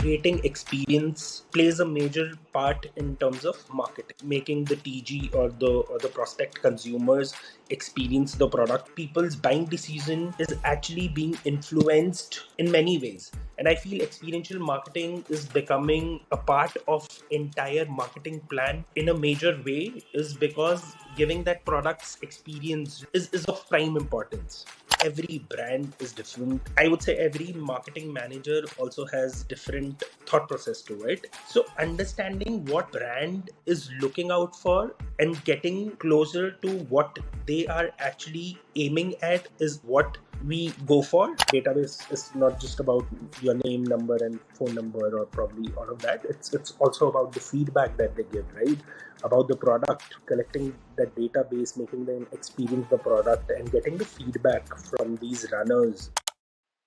creating experience plays a major part in terms of marketing, making the TG or the prospect consumers experience the product. People's buying decision is actually being influenced in many ways. And I feel experiential marketing is becoming a part of entire marketing plan in a major way, is because giving that product's experience is of prime importance. Every brand is different. I would say every marketing manager also has different thought process to it. So understanding what brand is looking out for and getting closer to what they are actually aiming at is what we go for. Database is not just about your name, number, and phone number, or probably all of that. It's also about the feedback that they give, right? About the product, collecting that database, making them experience the product, and getting the feedback from these runners.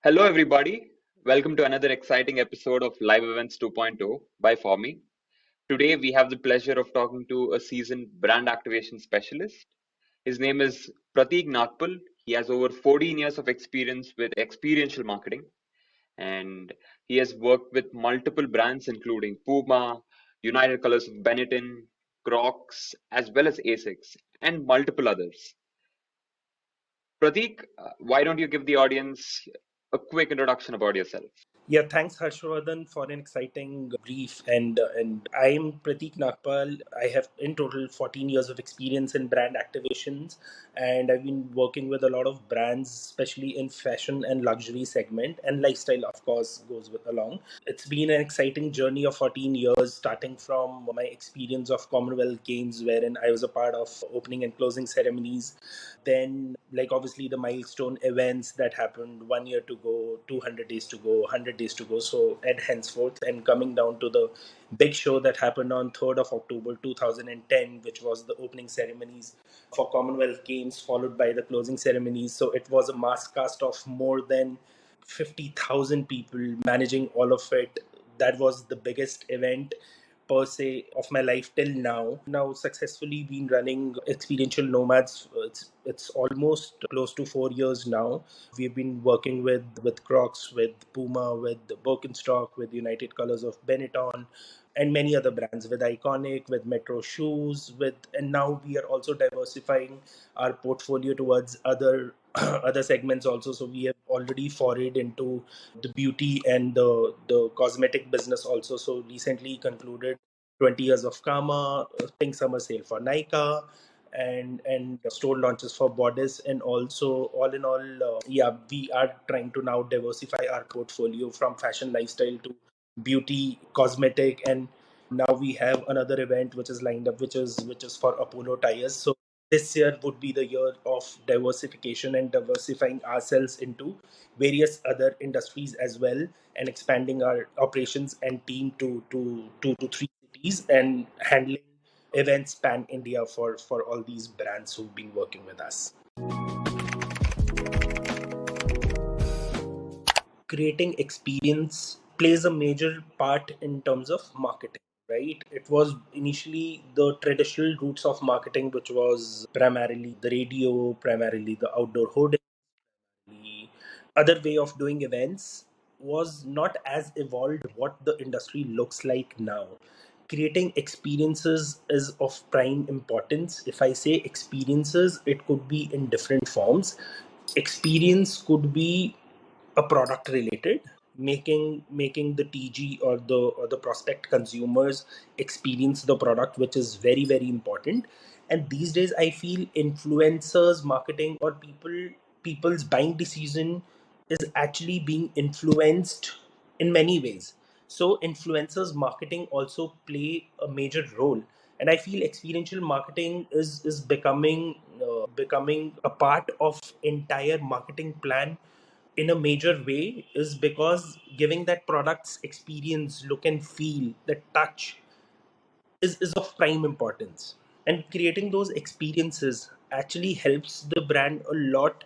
Hello, everybody. Welcome to another exciting episode of Live Events 2.0 by Formy. Today, we have the pleasure of talking to a seasoned brand activation specialist. His name is Prateek Nagpal. He has over 14 years of experience with experiential marketing, and he has worked with multiple brands, including Puma, United Colors of Benetton, Crocs, as well as Asics, and multiple others. Prateek, why don't you give the audience a quick introduction about yourself? Yeah, thanks Harshvardhan for an exciting brief. And I'm Prateek Nagpal. I have in total 14 years of experience in brand activations, and I've been working with a lot of brands, especially in fashion and luxury segment, and lifestyle, of course, goes with along. It's been an exciting journey of 14 years, starting from my experience of Commonwealth Games, wherein I was a part of opening and closing ceremonies. Then, like obviously, the milestone events that happened 1 year to go, 200 days to go, 100 days to go. So, and henceforth, and coming down to the big show that happened on 3rd of October 2010, which was the opening ceremonies for Commonwealth Games, followed by the closing ceremonies. So, it was a mass cast of more than 50,000 people managing all of it. That was the biggest event per se of my life till now. Now successfully been running experiential nomads. It's almost close to 4 years now. We've been working with Crocs, with Puma, with Birkenstock, with United Colors of Benetton, and many other brands, with Iconic, with Metro Shoes, with and now we are also diversifying our portfolio towards other other segments also. So we have already forayed into the beauty and the cosmetic business also. So recently concluded 20 years of Kama, Pink Summer Sale for Nika, and store launches for Bodice. And also, all in all, yeah, we are trying to now diversify our portfolio from fashion lifestyle to beauty, cosmetic, and now we have another event which is lined up, which is for Apollo tires. So this year would be the year of diversification and diversifying ourselves into various other industries as well, and expanding our operations and team to 2 to 3 cities, and handling events pan India for all these brands who've been working with us. Creating experience plays a major part in terms of marketing, right? It was initially the traditional routes of marketing, which was primarily the radio, primarily the outdoor hoarding. The other way of doing events was not as evolved what the industry looks like now. Creating experiences is of prime importance. If I say experiences, it could be in different forms. Experience could be a product related, making the TG or the prospect consumers experience the product, which is very very important. And these days I feel influencers marketing, or people's buying decision is actually being influenced in many ways. So influencers marketing also play a major role. And I feel experiential marketing is becoming a part of entire marketing plan in a major way, is because giving that product's experience, look and feel, the touch is of prime importance. And creating those experiences actually helps the brand a lot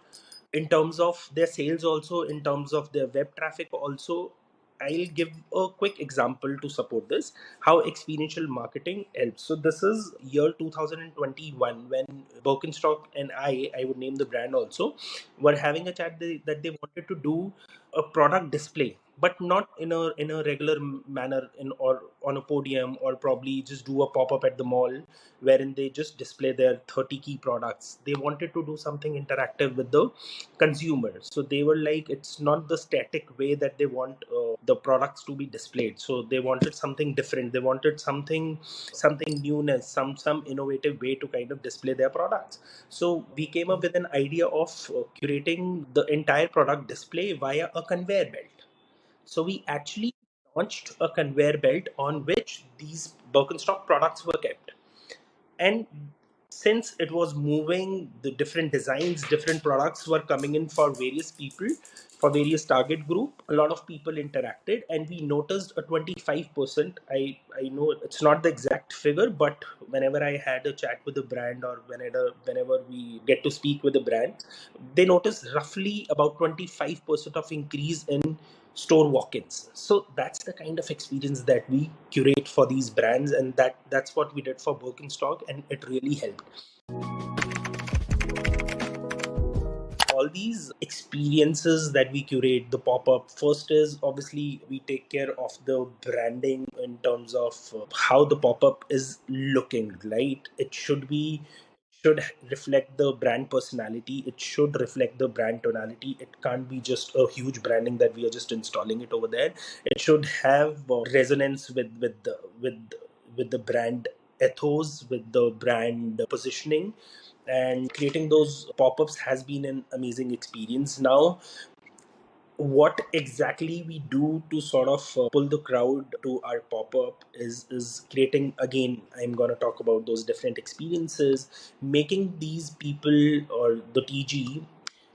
in terms of their sales, also in terms of their web traffic also. I'll give a quick example to support this, how experiential marketing helps. So this is year 2021, when Birkenstock and I would name the brand also, were having a chat that they wanted to do a product display but not in a regular manner, in or on a podium, or probably just do a pop up at the mall wherein they just display their 30 key products. They wanted to do something interactive with the consumer. So they were like, it's not the static way that they want the products to be displayed. So they wanted something different. They wanted something newness, some innovative way to kind of display their products. So we came up with an idea of curating the entire product display via a conveyor belt. So we actually launched a conveyor belt on which these Birkenstock products were kept. And since it was moving, the different designs, different products were coming in for various people, for various target group. A lot of people interacted, and we noticed a 25%. I know it's not the exact figure, but whenever I had a chat with the brand, or whenever we get to speak with the brand, they noticed roughly about 25% of increase in store walk-ins. So that's the kind of experience that we curate for these brands, and that's what we did for Birkenstock, and it really helped. All these experiences that we curate, the pop-up, first is obviously we take care of the branding in terms of how the pop-up is looking, right? It should reflect the brand personality. It should reflect the brand tonality. It can't be just a huge branding that we are just installing it over there. It should have resonance with the brand ethos, with the brand positioning. And creating those pop-ups has been an amazing experience. Now, what exactly we do to sort of pull the crowd to our pop-up is creating, again, I'm going to talk about those different experiences, making these people, or the TG,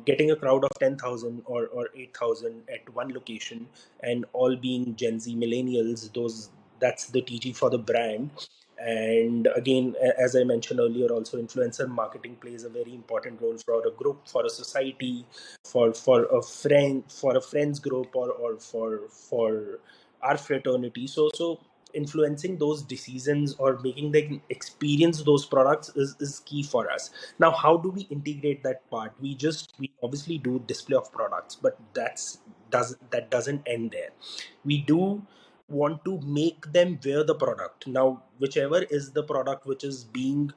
getting a crowd of 10,000 or 8,000 at one location, and all being Gen Z millennials. Those That's the TG for the brand. And again, as I mentioned earlier, also influencer marketing plays a very important role for a group, for a society, for a friends group, or for our fraternity. So influencing those decisions or making them experience those products is key for us. Now, how do we integrate that part? We obviously do display of products, but that doesn't end there. We do want to make them wear the product. Now, whichever is the product which is being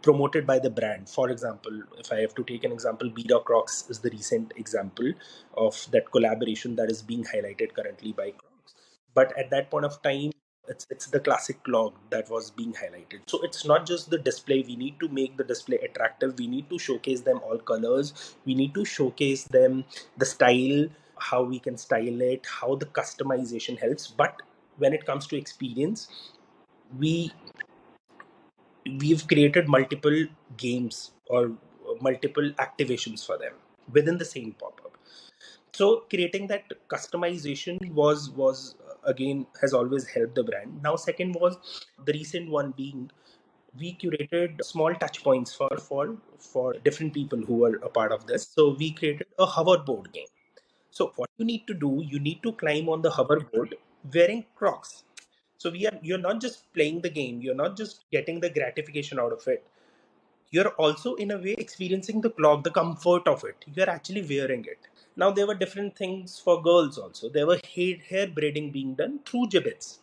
promoted by the brand. For example, if I have to take an example, Bida Crocs is the recent example of that collaboration that is being highlighted currently by Crocs. But at that point of time, it's the classic clog that was being highlighted. So it's not just the display. We need to make the display attractive. We need to showcase them all colors. We need to showcase them the style, how we can style it, how the customization helps. But when it comes to experience, we we've created multiple games or multiple activations for them within the same pop-up. So creating that customization was again, has always helped the brand. Now, second was the recent one being, we curated small touch points for different people who were a part of this. So we created a hoverboard game. So what you need to do, you need to climb on the hoverboard wearing Crocs. So you're not just playing the game, you're not just getting the gratification out of it. You're also in a way experiencing the clock, the comfort of it. You're actually wearing it. Now, there were different things for girls also. There were hair braiding being done through gibbets.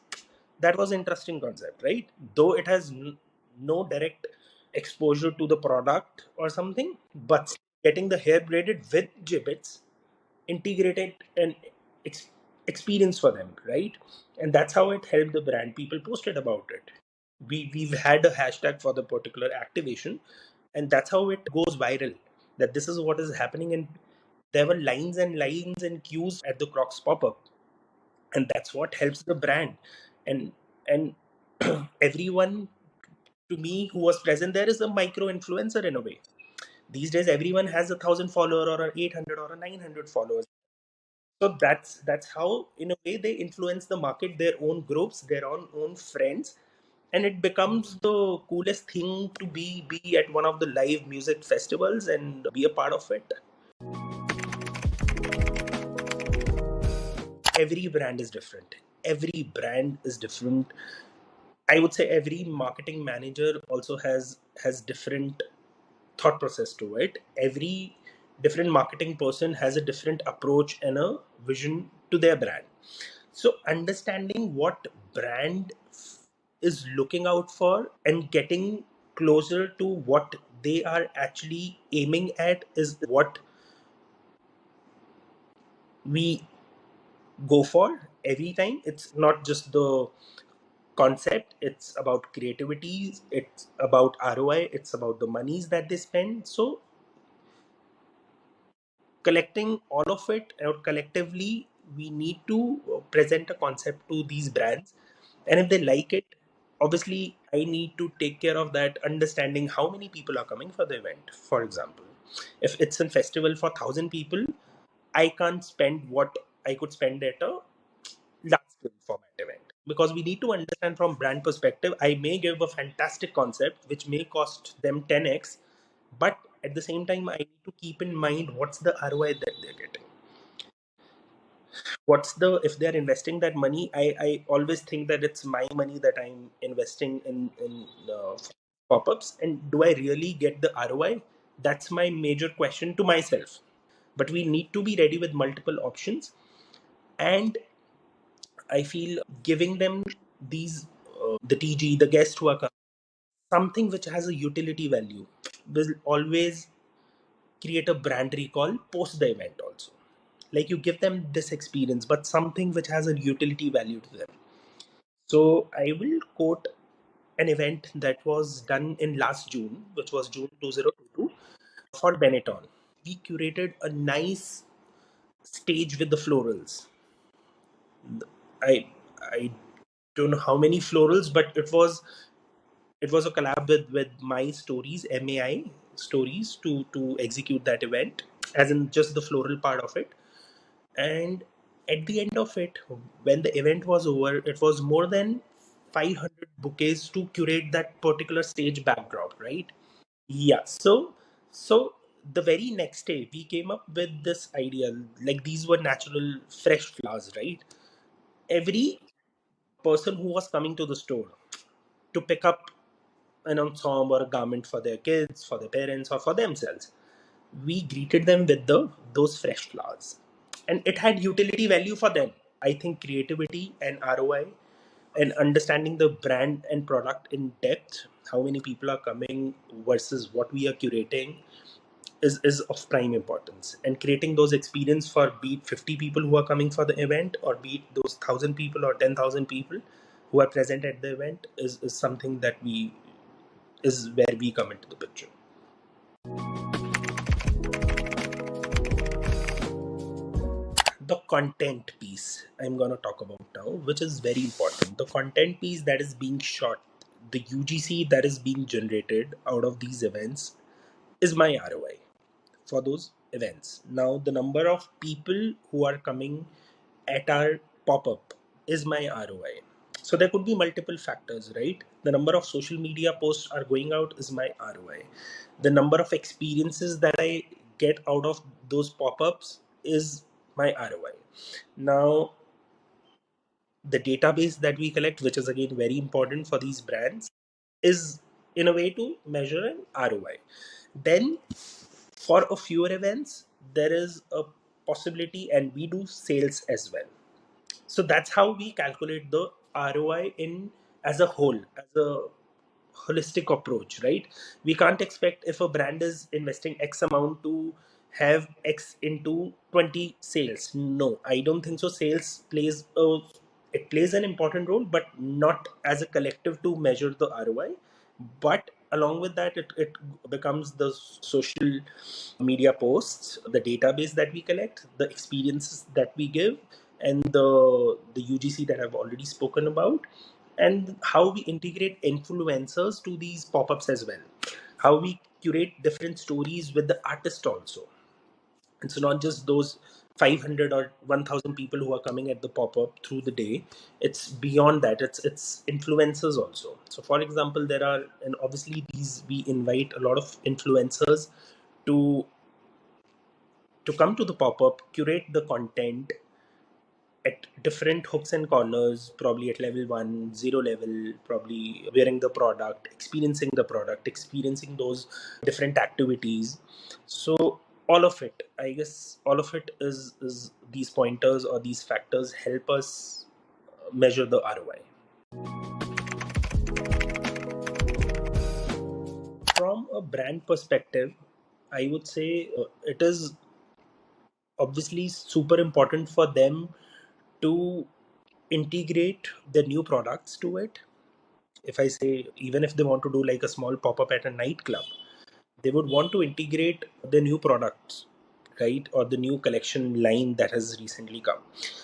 That was interesting concept, right? Though it has no direct exposure to the product or something, but getting the hair braided with gibbets integrated an ex- experience for them, right? And that's how it helped the brand. People posted about it. We've had a hashtag for the particular activation, and that's how it goes viral. That this is what is happening, and there were lines and lines and queues at the Crocs pop up, and that's what helps the brand. And everyone, to me, who was present there is a micro influencer in a way. These days, everyone has 1,000 follower or a 800 or a 900 followers. So that's how, in a way, they influence the market, their own groups, their own friends, and it becomes the coolest thing to be at one of the live music festivals and be a part of it. Every brand is different. Every brand is different. I would say every marketing manager also has different thought process to it. Every different marketing person has a different approach and a vision to their brand. So understanding what brand is looking out for and getting closer to what they are actually aiming at is what we go for every time. It's not just the concept, it's about creativity, it's about ROI, it's about the monies that they spend. So collecting all of it, or collectively, we need to present a concept to these brands, and if they like it, obviously I need to take care of that, understanding how many people are coming for the event. For example, if it's a festival for 1,000 people, I can't spend what I could spend at a large scale format event, because we need to understand from brand perspective. I may give a fantastic concept which may cost them 10x, but at the same time I need to keep in mind what's the ROI that they're getting. What's the, if they're investing that money, I always think that it's my money that I'm investing in pop-ups, and do I really get the ROI? That's my major question to myself. But we need to be ready with multiple options, and I feel giving them these the TG, the guest who are coming, something which has a utility value will always create a brand recall post the event also. Like, you give them this experience, but something which has a utility value to them. So I will quote an event that was done in last June, which was June 2022, for Benetton. We curated a nice stage with the florals. I I don't know how many florals, but it was a collab with My Stories, MAI Stories, to execute that event, as in just the floral part of it. And at the end of it, when the event was over, it was more than 500 bouquets to curate that particular stage backdrop, right? Yeah. So the very next day, we came up with this idea. Like, these were natural, fresh flowers, right? Every person who was coming to the store to pick up an ensemble or a garment for their kids, for their parents, or for themselves, we greeted them with those fresh flowers, and it had utility value for them. I think creativity and ROI, and understanding the brand and product in depth, how many people are coming versus what we are curating, is of prime importance. And creating those experience for, be it 50 people who are coming for the event, or be it those 1,000 people or 10,000 people who are present at the event, is something that we is where we come into the picture. The content piece I'm going to talk about now, which is very important. The content piece that is being shot, the UGC that is being generated out of these events, is my ROI for those events. Now, the number of people who are coming at our pop up is my ROI. So there could be multiple factors, right? The number of social media posts are going out is my ROI. The number of experiences that I get out of those pop ups is my ROI. Now, the database that we collect, which is again very important for these brands, is in a way to measure an ROI. Then, for a fewer events, there is a possibility, and we do sales as well. So that's how we calculate the ROI in as a whole, as a holistic approach, right? We can't expect, if a brand is investing X amount, to have X into 20 sales. No, I don't think so. Sales plays a, it plays an important role, but not as a collective to measure the ROI. But along with that, it becomes the social media posts, the database that we collect, the experiences that we give, and the UGC that I've already spoken about, and how we integrate influencers to these pop-ups as well, how we curate different stories with the artist also. It's not just those 500 or 1,000 people who are coming at the pop-up through the day. It's beyond that. It's influencers also. So for example, there are, and obviously these, we invite a lot of influencers to come to the pop-up, curate the content at different hooks and corners, probably at level 1, 0 level, probably wearing the product, experiencing those different activities. So all of it, I guess, all of it is these pointers or these factors help us measure the ROI. From a brand perspective, I would say it is obviously super important for them to integrate the new products to it. If I say, even if they want to do like a small pop-up at a nightclub, they would want to integrate the new products, right, or the new collection line that has recently come.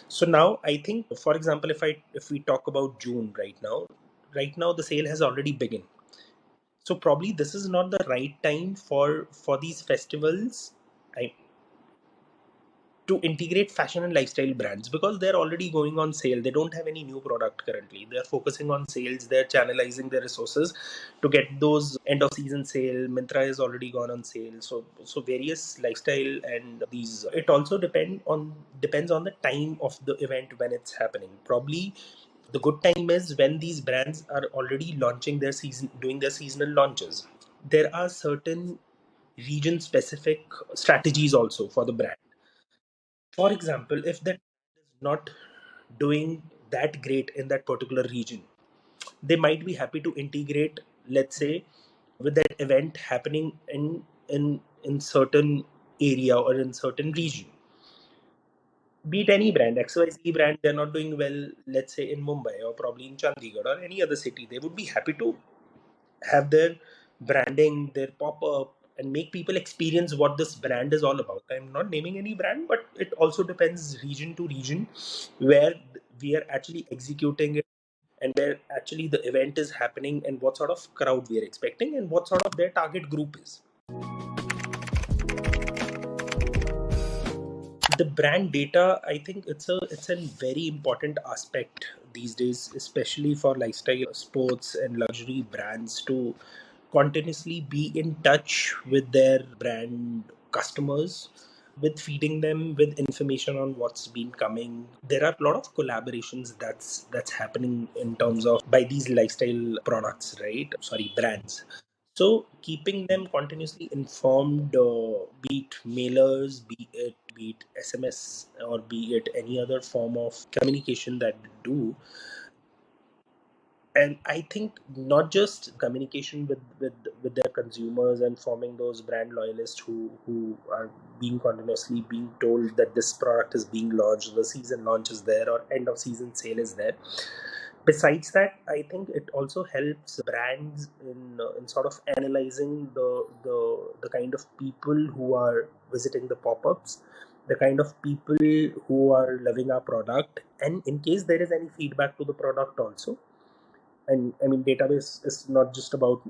So now I think, for example, if we talk about June right now the sale has already begun. So probably this is not the right time for these festivals, I, to integrate fashion and lifestyle brands, because they're already going on sale. They don't have any new product currently. They're focusing on sales. They're channelizing their resources to get those end of season sale. Mintra has already gone on sale. So various lifestyle and these, it also depends on the time of the event when it's happening. Probably the good time is when these brands are already launching their season, doing their seasonal launches. There are certain region specific strategies also for the brand. For example, if that is not doing that great in that particular region, they might be happy to integrate, let's say, with that event happening in certain area or in certain region. Be it any brand, XYZ brand, they're not doing well, let's say in Mumbai or probably in Chandigarh or any other city. They would be happy to have their branding, their pop up, and make people experience what this brand is all about. I'm not naming any brand, but it also depends region to region where we are actually executing it, and where actually the event is happening, and what sort of crowd we are expecting, and what sort of their target group is. The brand data, I think it's a very important aspect these days, especially for lifestyle, sports and luxury brands, to continuously be in touch with their brand customers, with feeding them with information on what's been coming. There are a lot of collaborations that's happening in terms of by these lifestyle products, right, sorry, brands. So keeping them continuously informed, be it mailers, be it SMS, or be it any other form of communication that they do. And I think not just communication with their consumers and forming those brand loyalists who are being continuously being told that this product is being launched, the season launch is there, or end of season sale is there. Besides that, I think it also helps brands in sort of analyzing the kind of people who are visiting the pop-ups, the kind of people who are loving our product, and in case there is any feedback to the product also. And I mean, database is not just about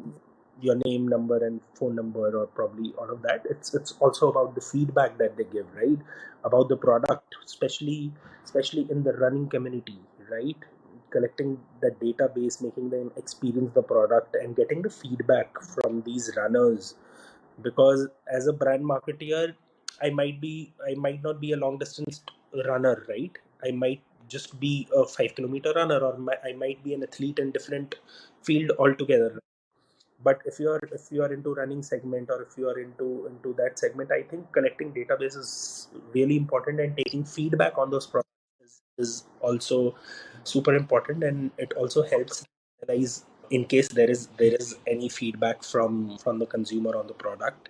your name, number and phone number, or probably all of that. It's also about the feedback that they give, right, about the product, especially in the running community, right, collecting that database, making them experience the product and getting the feedback from these runners. Because as a brand marketeer, I might not be a long distance runner, right? I might just be a 5 kilometer runner, or I might be an athlete in different field altogether. But if you are into running segment, or if you are into that segment, I think collecting database is really important, and taking feedback on those products is also super important, and it also helps analyze in case there is any feedback from the consumer on the product.